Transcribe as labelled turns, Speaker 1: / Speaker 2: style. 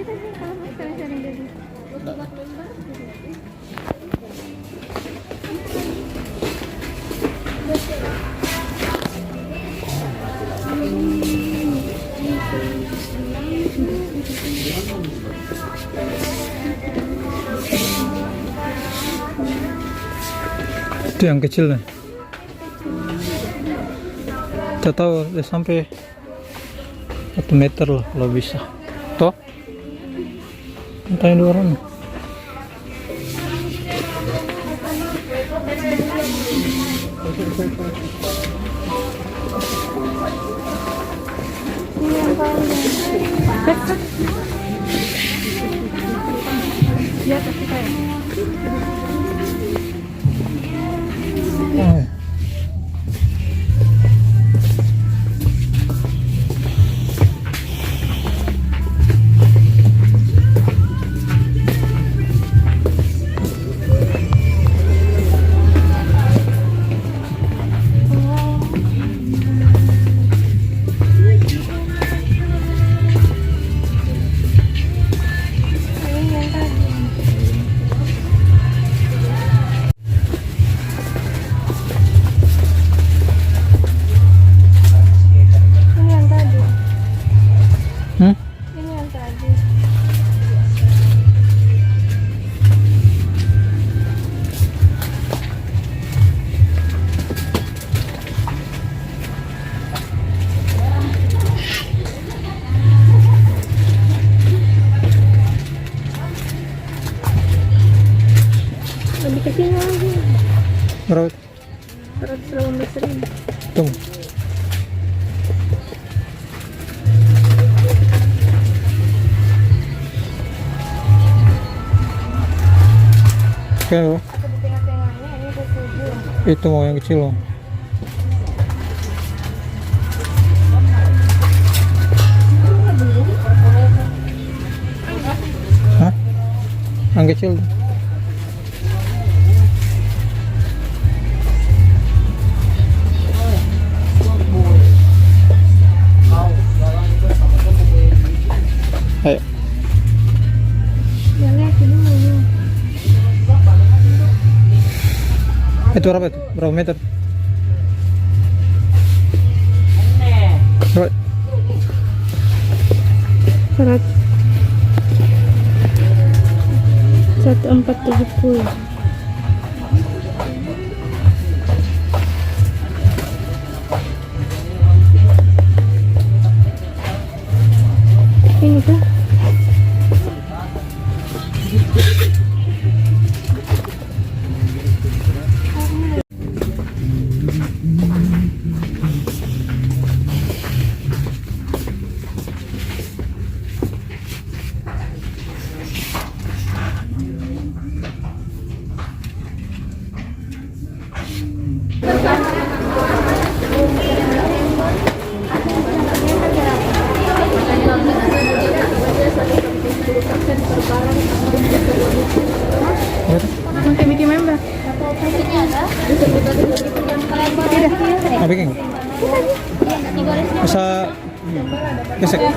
Speaker 1: kita sih kalau mau sering-sering jadi.
Speaker 2: Itu yang kecil nih. Kita tahu udah sampai 1 meter lah kalau bisa. Toh? Entah dua orang.
Speaker 1: Ini yang paling ya tapi kayak lebih kecil lagi.
Speaker 2: Berapa?
Speaker 1: 118.000.
Speaker 2: Tunggu. Oke,
Speaker 1: Aku di tengah-tengahnya ini ke 7.
Speaker 2: itu mau yang kecil loh. Hah? Yang kecil. Ayo.
Speaker 1: Yang lihat ini mulu.
Speaker 2: Itu berapa itu? Berapa meter? Berapa?
Speaker 1: 1470. Ini kan Nanti bikin member.
Speaker 2: Mau bikin? Bisa gesek.
Speaker 1: Ini